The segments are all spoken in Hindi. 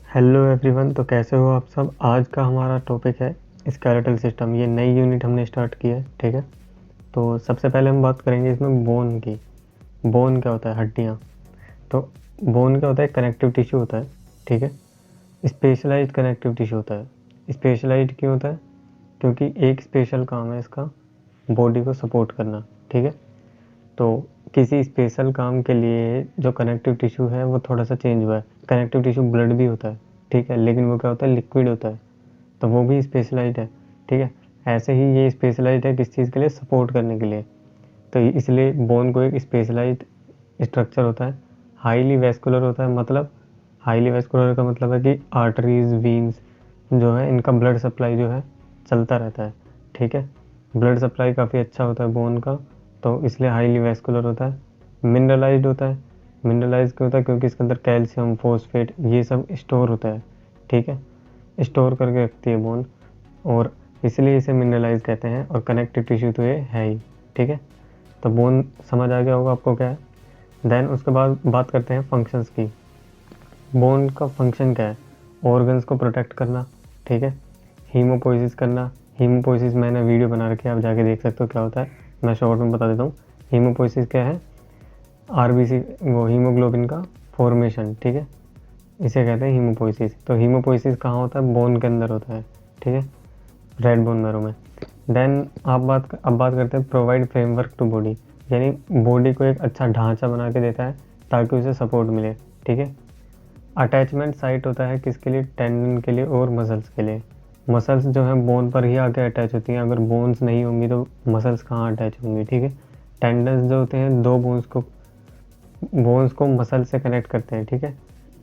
Hello everyone. तो कैसे हो आप सब। आज का हमारा टॉपिक है स्केलेटल सिस्टम। ये नई यूनिट हमने स्टार्ट की है, ठीक है। तो सबसे पहले हम बात करेंगे इसमें बोन की। बोन क्या होता है? हड्डियाँ। तो बोन क्या होता है? कनेक्टिव टिश्यू होता है, ठीक है। स्पेशलाइज्ड कनेक्टिव टिश्यू होता है। स्पेशलाइज्ड क्यों होता है? क्योंकि एक स्पेशल काम है इसका, बॉडी को सपोर्ट करना, ठीक है। तो किसी स्पेशल काम के लिए जो कनेक्टिव टिश्यू है वो थोड़ा सा चेंज हुआ है। कनेक्टिव टिश्यू ब्लड भी होता है, ठीक है, लेकिन वो क्या होता है? लिक्विड होता है। तो वो भी स्पेशलाइज्ड है, ठीक है। ऐसे ही ये स्पेशलाइज्ड है किस चीज़ के लिए? सपोर्ट करने के लिए। तो इसलिए बोन को एक स्पेशलाइज्ड स्ट्रक्चर होता है। हाईली वेस्कुलर होता है। मतलब हाईली वेस्कुलर का मतलब है कि आर्टरीज, वीन्स जो है इनका ब्लड सप्लाई जो है चलता रहता है, ठीक है। ब्लड सप्लाई काफ़ी अच्छा होता है बोन का, तो इसलिए हाईली वेस्कुलर होता है। मिनरलाइज्ड होता है। मिनरलाइज क्यों होता है? क्योंकि इसके अंदर कैल्शियम, फॉस्फेट ये सब स्टोर होता है, ठीक है। स्टोर करके रखती है बोन, और इसलिए इसे मिनरलाइज कहते हैं। और कनेक्टिव टिश्यू तो ये है ही, ठीक है। तो बोन समझ आ गया होगा आपको क्या है। देन उसके बाद बात करते हैं फंक्शंस की। बोन का फंक्शन क्या है? ऑर्गन्स को प्रोटेक्ट करना, ठीक है। हीमोपोइसिस करना। हीमोपोइसिस मैंने वीडियो बना रखी है, आप जाके देख सकते हो क्या होता है। मैं शॉर्ट में बता देता हूँ। हीमोपोइसिस क्या है? आरबीसी, वो हीमोग्लोबिन का फॉर्मेशन, ठीक है। इसे कहते हैं हीमोपोइसिस। तो हीमोपोइसिस कहाँ होता है? बोन के अंदर होता है, ठीक है, रेड बोन मैरो में। देन अब बात करते हैं प्रोवाइड फ्रेमवर्क टू बॉडी, यानी बॉडी को एक अच्छा ढांचा बना के देता है ताकि उसे सपोर्ट मिले, ठीक है। अटैचमेंट साइट होता है किसके लिए? टेंडन के लिए और मसल्स के लिए। मसल्स जो है बोन पर ही आके अटैच होती हैं। अगर बोन्स नहीं होंगी तो मसल्स कहाँ अटैच होंगी, ठीक है। टेंडन्स जो होते हैं दो बोन्स को मसल से कनेक्ट करते हैं, ठीक है।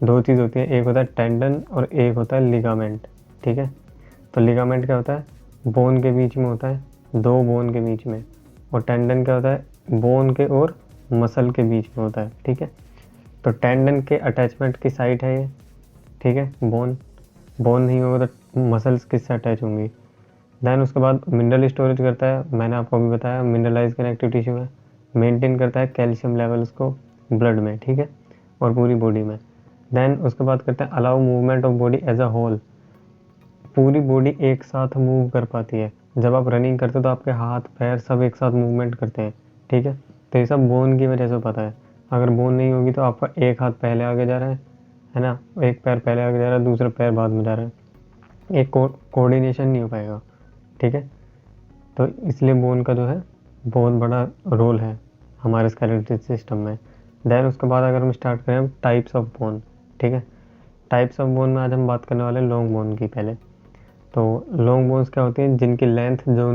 दो चीज़ होती है, एक होता है टेंडन और एक होता है लिगामेंट, ठीक है। तो लिगामेंट क्या होता है? बोन के बीच में होता है, दो बोन के बीच में। और टेंडन क्या होता है? बोन के और मसल के बीच में होता है, ठीक है। तो टेंडन के अटैचमेंट की साइट है ये, ठीक है। बोन नहीं होगा तो मसल्स किससे अटैच होंगी। देन उसके बाद मिनरल स्टोरेज करता है, मैंने आपको अभी बताया मिनरलाइज कनेक्टिव टिश्यू है। मेंटेन करता है कैल्शियम लेवल्स को ब्लड में, ठीक है, और पूरी बॉडी में। देन उसके बाद करते हैं allow movement of body as a whole. पूरी बॉडी एक साथ मूव कर पाती है। जब आप रनिंग करते हो तो आपके हाथ पैर सब एक साथ मूवमेंट करते हैं, ठीक है। तो ये सब बोन की वजह से पता है। अगर बोन नहीं होगी तो आपका एक हाथ पहले आगे जा रहा है ना, एक पैर पहले आगे जा रहा है, दूसरा पैर बाद में जा रहा है, एक कोऑर्डिनेशन नहीं हो पाएगा, ठीक है। तो इसलिए बोन का जो है बहुत बड़ा रोल है हमारे स्केलेटल सिस्टम में। देन उसके बाद अगर हम स्टार्ट करें टाइप्स ऑफ बोन, ठीक है। टाइप्स ऑफ बोन में आज हम बात करने वाले हैं लॉन्ग बोन की पहले। तो लॉन्ग बोन्स क्या होती हैं? जिनकी लेंथ जो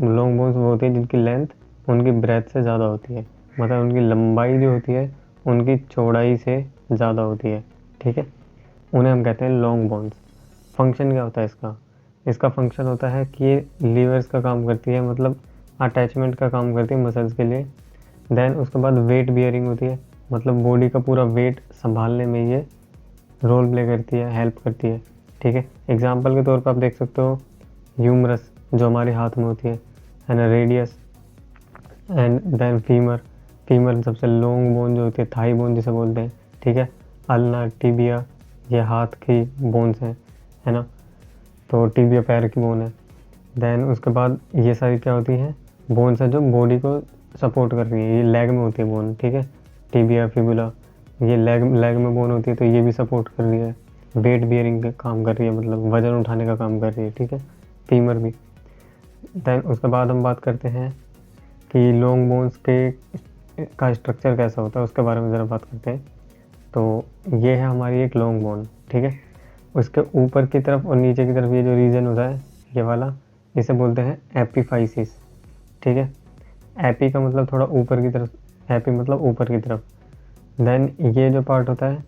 लॉन्ग बोन्स वो होती है जिनकी लेंथ उनकी ब्रेथ से ज़्यादा होती है। मतलब उनकी लंबाई जो होती है उनकी चौड़ाई से ज़्यादा होती है, ठीक है। उन्हें हम कहते हैं लॉन्ग बोन्स। फंक्शन क्या होता है इसका? इसका फंक्शन होता है कि ये लीवर्स का काम करती है, मतलब अटैचमेंट का काम करती है मसल्स के लिए। देन उसके बाद वेट बियरिंग होती है, मतलब बॉडी का पूरा वेट संभालने में ये रोल प्ले करती है, हेल्प करती है, ठीक है। एग्जाम्पल के तौर पर आप देख सकते हो ह्यूमरस जो हमारे हाथ में होती है ना, radius, and then femur. Femur सबसे लॉन्ग बोन जो होती है, थाई बोन जिसे बोलते हैं, ठीक है। अल्ना, टिबिया ये हाथ की बोन्स हैं, है ना। तो टिबिया पैर की बोन है। देन उसके बाद ये सारी क्या होती हैं? बोन्स है जो बॉडी को सपोर्ट कर रही है। ये लेग में होती है बोन, ठीक है। टिबिया, फिबुला ये लेग में बोन होती है, तो ये भी सपोर्ट कर रही है, वेट बियरिंग का काम कर रही है, मतलब वजन उठाने का काम कर रही है, ठीक है, फीमर भी। देन उसके बाद हम बात करते हैं कि लॉन्ग बोन्स के का स्ट्रक्चर कैसा होता है, उसके बारे में ज़रा बात करते हैं। तो ये है हमारी एक लॉन्ग बोन, ठीक है। उसके ऊपर की तरफ और नीचे की तरफ ये जो रीजन होता है ये वाला, इसे बोलते हैं एपीफाइसिस, ठीक है। एपी का मतलब थोड़ा ऊपर की तरफ, एपी मतलब ऊपर की तरफ। देन ये जो पार्ट होता है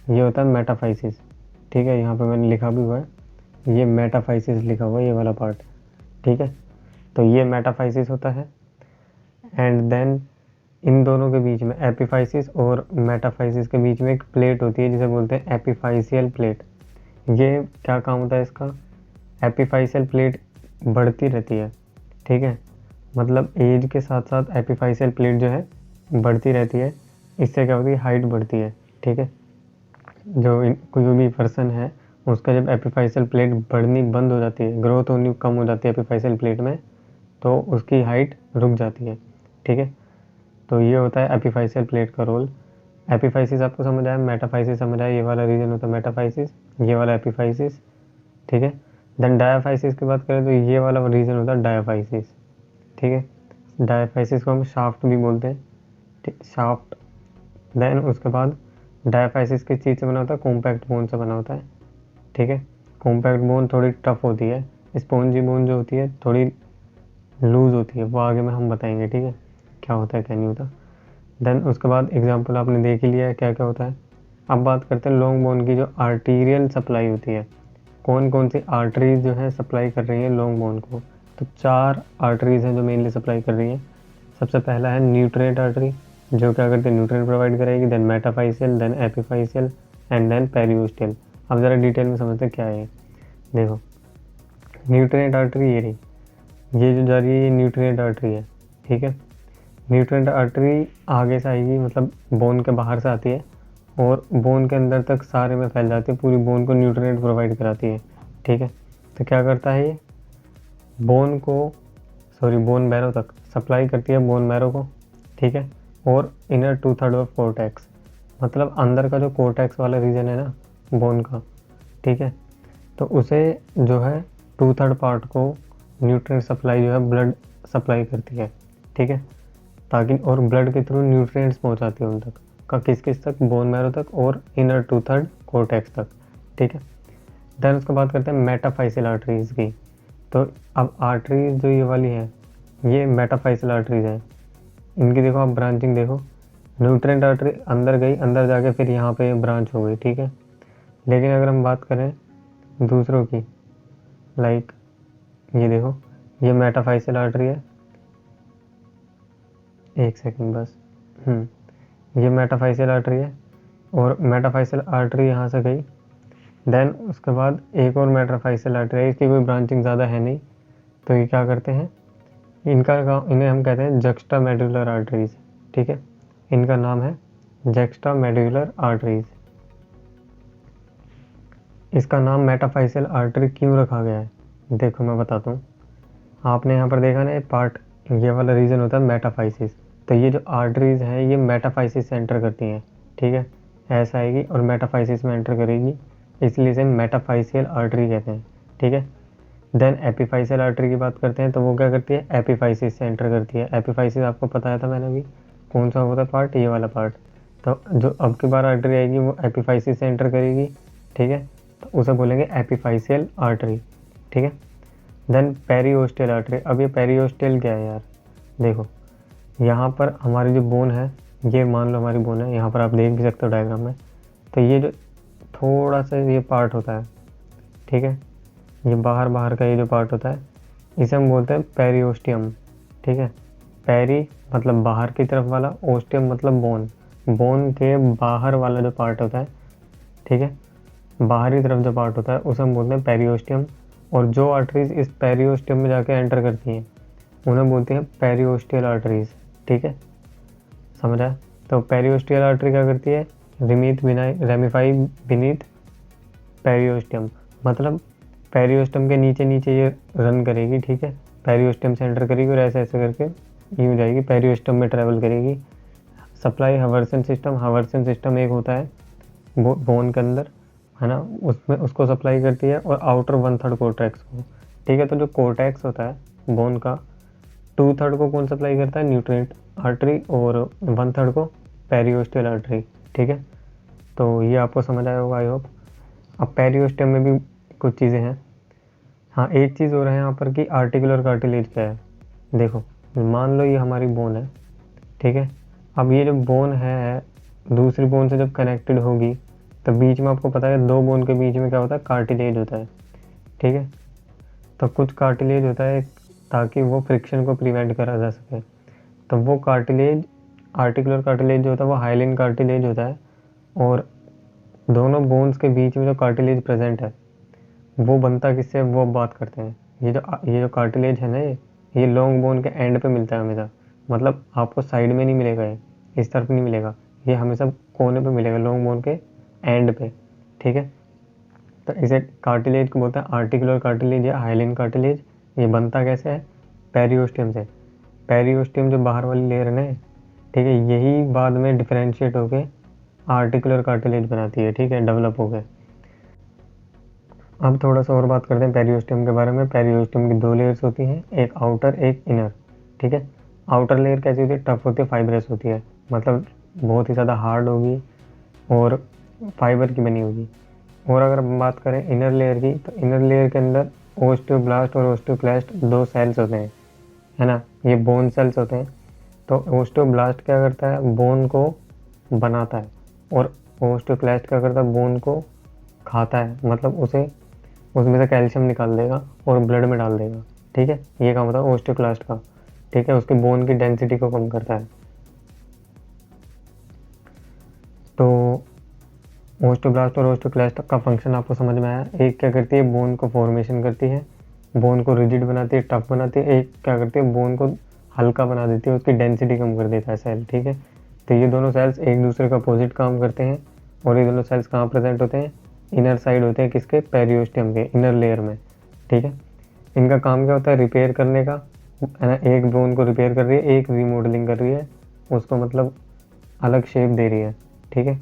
ये होता है मेटाफाइसिस, ठीक है। यहाँ पे मैंने लिखा भी हुआ है, ये मेटाफाइसिस लिखा हुआ है ये वाला पार्ट, ठीक है। तो ये मेटाफाइसिस होता है। एंड देन इन दोनों के बीच में, एपीफाइसिस और मेटाफाइसिस के बीच में एक प्लेट होती है जिसे बोलते हैं एपीफाइसियल प्लेट। ये क्या काम होता है इसका? एपीफाइसियल प्लेट बढ़ती रहती है, ठीक है। मतलब एज के साथ साथ एपीफाइसियल प्लेट जो है बढ़ती रहती है। इससे क्या होती है? हाइट बढ़ती है, ठीक है। कोई भी पर्सन है उसका जब एपिफाइशियल प्लेट बढ़नी बंद हो जाती है, ग्रोथ होनी कम हो जाती है एपिफाइशियल प्लेट में, तो उसकी हाइट रुक जाती है। ठीक है, तो ये होता है एपिफाइशियल प्लेट का रोल। एपिफाइसिस आपको समझ आया, मेटाफाइसिस समझ आया, ये वाला रीजन होता है मेटाफाइसिस, ये वाला एपिफाइसिस। ठीक है, देन डायाफाइसिस की बात करें तो ये वाला रीजन होता है डायाफाइसिस। ठीक है, डायाफाइसिस को हम शाफ्ट भी बोलते हैं, ठीक, शाफ्ट। देन उसके बाद डायाफाइसिस किस चीज़ से बना होता है, कॉम्पैक्ट बोन से बना होता है। ठीक है, कॉम्पैक्ट बोन थोड़ी टफ होती है, स्पॉन्जी बोन जो होती है थोड़ी लूज होती है, वो आगे में हम बताएंगे। ठीक है, क्या होता है क्या नहीं होता। देन उसके बाद एग्जाम्पल आपने देख ही लिया है क्या क्या होता है। अब बात करते हैं लॉन्ग बोन की, जो आर्टीरियल सप्लाई होती है, कौन कौन सी आर्टरीज जो है सप्लाई कर रही है लॉन्ग बोन को। तो 4 आर्टरीज हैं जो मेनली सप्लाई कर रही हैं। सबसे पहला है न्यूट्रिएंट आर्टरी, जो क्या करते हैं, न्यूट्रिएंट प्रोवाइड करेगी। Then metaphyseal, then epiphyseal and then periosteal. अब ज़रा डिटेल में समझते हैं क्या है। देखो, न्यूट्रिएंट आर्टरी ये रही, ये जो जा रही है ये न्यूट्रिएंट आर्टरी है। ठीक है, न्यूट्रिएंट आर्टरी आगे से आएगी, मतलब बोन के बाहर से आती है और बोन के अंदर तक सारे में फैल जाती है, पूरी बोन को न्यूट्रिएंट प्रोवाइड कराती है। ठीक है, तो क्या करता है ये, बोन मैरो तक सप्लाई करती है, बोन मैरो को। ठीक है, और इनर 2/3 ऑफ कोर्टेक्स, मतलब अंदर का जो कोर्टेक्स वाला रीजन है ना बोन का, ठीक है, तो उसे जो है 2/3 पार्ट को न्यूट्रिएंट सप्लाई जो है ब्लड सप्लाई करती है। ठीक है, ताकि और ब्लड के थ्रू न्यूट्रिएंट्स पहुंचाती है उन तक का, किस किस तक, बोन मैरो तक और इनर 2/3 कोर्टेक्स तक। ठीक है, देन उसके बात करते हैं मेटाफाइशियल आर्टरीज की। तो अब आर्टरीज जो ये वाली है ये मेटाफाइशियल आर्टरीज है। इनकी देखो आप ब्रांचिंग देखो, न्यूट्रिएंट आर्टरी अंदर गई, अंदर जाके फिर यहाँ पे ब्रांच हो गई। ठीक है, लेकिन अगर हम बात करें दूसरों की, लाइक ये देखो, ये मेटाफाइशियल आर्टरी है, एक सेकंड बस। ये मेटाफाइशियल आर्टरी है और मेटाफाइशियल आर्टरी यहाँ से गई। देन उसके बाद एक और मेटाफाइशियल आर्टरी है, इसकी कोई ब्रांचिंग ज़्यादा है नहीं, तो ये क्या करते हैं, इन्हें हम कहते हैं जक्स्टा मेडुलर आर्टरीज। ठीक है, इनका नाम है जक्स्टा मेडुलर आर्टरीज। इसका नाम मेटाफाइशियल आर्टरी क्यों रखा गया है, देखो मैं बताता हूँ। आपने यहाँ पर देखा ना ये पार्ट, ये वाला रीजन होता है मेटाफाइसिस, तो ये जो आर्टरीज हैं ये मेटाफाइसिस से एंटर करती हैं। ठीक है, ऐसा आएगी और मेटाफाइसिस में एंटर करेगी, इसलिए इसे मेटाफाइशियल आर्टरी कहते हैं। ठीक है, देन एपिफाइशियल आर्टरी की बात करते हैं, तो वो क्या करती है, एपिफाइसिस से एंटर करती है। एपिफाइसिस आपको बताया था मैंने अभी, कौन सा होता है पार्ट, ये वाला पार्ट। तो जो अब की बार आर्टरी आएगी वो एपिफाइसिस से एंटर करेगी। ठीक है, तो उसे बोलेंगे एपिफाइशियल आर्टरी। ठीक है, देन पेरियोस्टियल आर्टरी। अब ये पेरियोस्टियल क्या है यार, देखो यहाँ पर हमारी जो बोन है, ये मान लो हमारी बोन है, यहाँ पर आप देख भी सकते हो डायग्राम में। तो ये जो थोड़ा सा ये पार्ट होता है, ठीक है, ये बाहर का ये जो पार्ट होता है, इसे हम बोलते हैं पेरियोस्टियम। ठीक है, पेरी मतलब बाहर की तरफ वाला, ओस्टियम मतलब बोन, बोन के बाहर वाला जो पार्ट होता है। ठीक है, बाहरी तरफ जो पार्ट होता है उसे हम बोलते हैं पेरियोस्टियम। और जो आर्टरीज इस पेरियोस्टियम में जाके एंटर करती हैं उन्हें बोलते हैं पेरियोस्टियल आर्टरीज। ठीक है, समझ आया। तो पेरियोस्टियल आर्टरी क्या करती है, रेमिफाई बीनीथ पेरियोस्टियम, मतलब पेरियोस्टियम के नीचे नीचे ये रन करेगी। ठीक है, पेरियोस्टियम से एंटर करेगी और ऐसे ऐसे करके यूँ जाएगी, पेरियोस्टियम में ट्रेवल करेगी। सप्लाई हवर्सन सिस्टम एक होता है बोन के अंदर, है ना, उसमें उसको सप्लाई करती है, और आउटर 1/3 कोर्टेक्स को। ठीक है, तो जो कोर्टेक्स होता है बोन का, 2/3 को कौन सप्लाई करता है, न्यूट्रिएंट आर्टरी, और 1/3 को पेरियोस्टियल आर्टरी। ठीक है, तो ये आपको समझ आया होगा आई होप। अब पेरियोस्टियम में भी कुछ चीज़ें हैं। हाँ, एक चीज़ हो रहा है यहाँ पर कि आर्टिकुलर कार्टिलेज क्या है। देखो मान लो ये हमारी बोन है, ठीक है, अब ये जो बोन है दूसरी बोन से जब कनेक्टेड होगी तो बीच में आपको पता है 2 बोन के बीच में क्या होता है, कार्टिलेज होता है। ठीक है, तो कुछ कार्टिलेज होता है ताकि वो फ्रिक्शन को प्रिवेंट करा जा सके। तो वो कार्टिलेज, आर्टिकुलर कार्टिलेज जो होता है वो हाइलिन कार्टिलेज होता है, और दोनों बोन्स के बीच में जो कार्टिलेज प्रेजेंट है वो बनता किससे, वो अब बात करते हैं। ये जो कार्टिलेज है ना, ये लॉन्ग बोन के एंड पे मिलता है हमेशा, मतलब आपको साइड में नहीं मिलेगा, ये इस तरफ नहीं मिलेगा, ये हमेशा कोने पे मिलेगा, लॉन्ग बोन के एंड पे, ठीक है। तो इसे कार्टिलेज को बोलते हैं आर्टिकुलर कार्टिलेज या हाइलिन कार्टिलेज। ये बनता कैसे है? पेरियोस्टियम से। पेरियोस्टियम जो बाहर वाली लेयर है ना, ठीक है, यही बाद में डिफरेंशिएट होके आर्टिकुलर कार्टिलेज बनाती है, ठीक है, डेवलप हो गए। अब थोड़ा सा और बात करते हैं पेरियोस्टियम के बारे में। पेरियोस्टियम की 2 लेयर्स होती हैं, एक आउटर एक इनर, ठीक है। आउटर लेयर कैसी होती है? टफ होती है, फाइब्रस होती है, मतलब बहुत ही ज़्यादा हार्ड होगी और फाइबर की बनी होगी। और अगर हम बात करें इनर लेयर की, तो इनर लेयर के अंदर ओस्टियोब्लास्ट और ओस्टियोक्लास्ट 2 सेल्स होते हैं, है ना, ये बोन सेल्स होते हैं। तो ओस्टियोब्लास्ट क्या करता है? बोन को बनाता है, और ओस्टियोक्लास्ट क्या करता है? बोन को खाता है, मतलब उसमें से कैल्शियम निकाल देगा और ब्लड में डाल देगा, ठीक है। ये काम होता है ओस्टियोक्लास्ट का, ठीक है, उसके बोन की डेंसिटी को कम करता है। तो ओस्टियोब्लास्ट और ओस्टियोक्लास्ट का फंक्शन आपको समझ में आया। एक क्या करती है? बोन को फॉर्मेशन करती है, बोन को रिजिड बनाती है, टफ बनाती है। एक क्या करती है? बोन को हल्का बना देती है, उसकी डेंसिटी कम कर देता है सेल, ठीक है। तो ये दोनों सेल्स एक दूसरे का अपोजिट काम करते हैं, और ये दोनों सेल्स कहाँ प्रेजेंट होते हैं? इनर साइड होते हैं, किसके? पेरियोस्टियम के इनर लेयर में, ठीक है। इनका काम क्या होता है? रिपेयर करने का, है ना। एक बोन को रिपेयर कर रही है, एक रीमॉडलिंग कर रही है, उसको मतलब अलग शेप दे रही है, ठीक है,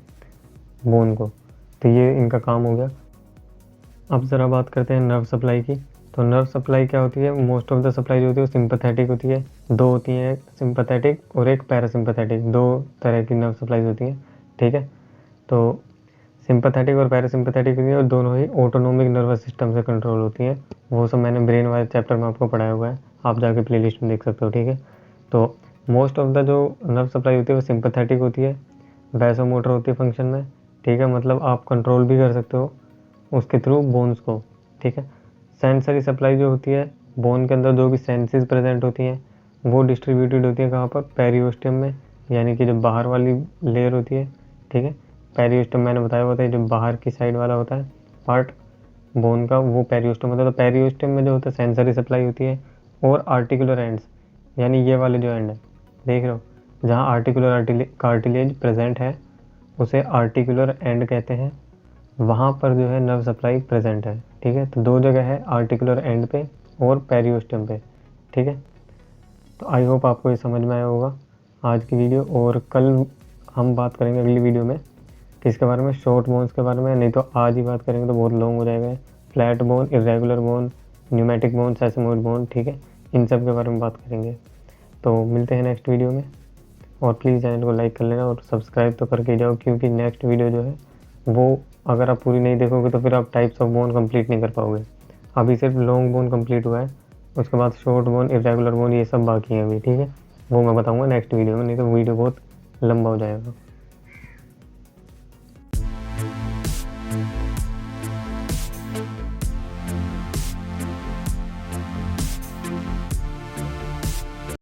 बोन को। तो ये इनका काम हो गया। अब ज़रा बात करते हैं नर्व सप्लाई की। तो नर्व सप्लाई क्या होती है? मोस्ट ऑफ द सप्लाई जो होती है वो सिंपैथेटिक होती है। 2 होती हैं, सिंपैथेटिक और एक पैरासिम्पैथेटिक, 2 तरह की नर्व सप्लाई होती हैं, ठीक है। तो सिंपैथेटिक और पैरासिम्पैथेटिक होती है, और दोनों ही ऑटोनोमिक नर्वस सिस्टम से कंट्रोल होती हैं। वो सब मैंने ब्रेन वाले चैप्टर में आपको पढ़ाया हुआ है, आप जाके प्लेलिस्ट में देख सकते हो, ठीक है। तो मोस्ट ऑफ द जो नर्व सप्लाई होती है वो सिंपैथेटिक होती है, वैसोमोटर होती है फंक्शन में, ठीक है, मतलब आप कंट्रोल भी कर सकते हो उसके थ्रू बोन्स को, ठीक है। सेंसरी सप्लाई जो होती है, बोन के अंदर जो भी सेंसेस प्रेजेंट होती हैं वो डिस्ट्रीब्यूटेड होती है कहाँ पर? पेरियोस्टियम में, यानी कि जो बाहर वाली लेयर होती है, ठीक है। पेरियोस्टियम मैंने बताया होता है, जो बाहर की साइड वाला होता है पार्ट बोन का, वो पेरियोस्टियम होता है। तो पेरियोस्टियम में जो होता है सेंसरी सप्लाई होती है, और आर्टिकुलर एंड्स, यानी ये वाले जो एंड है, देख रहे हो, जहाँ आर्टिकुलर कार्टिलेज प्रेजेंट है उसे आर्टिकुलर एंड कहते हैं, वहाँ पर जो है नर्व सप्लाई प्रेजेंट है, ठीक है। तो 2 जगह है, आर्टिकुलर एंड पे और पेरियोस्टियम पे, ठीक है। तो आई होप आपको ये समझ में आया होगा आज की वीडियो, और कल हम बात करेंगे अगली वीडियो में किसके बारे में? शॉर्ट बोन्स के बारे में। नहीं तो आज ही बात करेंगे तो बहुत लॉन्ग हो जाएगा। Flat bone, irregular bone, pneumatic bone, sesamoid bone, ठीक है, इन सब के बारे में बात करेंगे। तो मिलते हैं नेक्स्ट वीडियो में, और प्लीज़ चैनल को लाइक कर लेना और सब्सक्राइब तो करके जाओ, क्योंकि नेक्स्ट वीडियो जो है वो अगर आप पूरी नहीं देखोगे तो फिर आप टाइप्स ऑफ बोन कंप्लीट नहीं कर पाओगे। अभी सिर्फ लॉन्ग बोन कंप्लीट हुआ है, उसके बाद शॉर्ट बोन, इरेगुलर बोन, ये सब बाकी है अभी, ठीक है। वो मैं बताऊंगा नेक्स्ट वीडियो में, नहीं तो वीडियो बहुत लंबा हो जाएगा।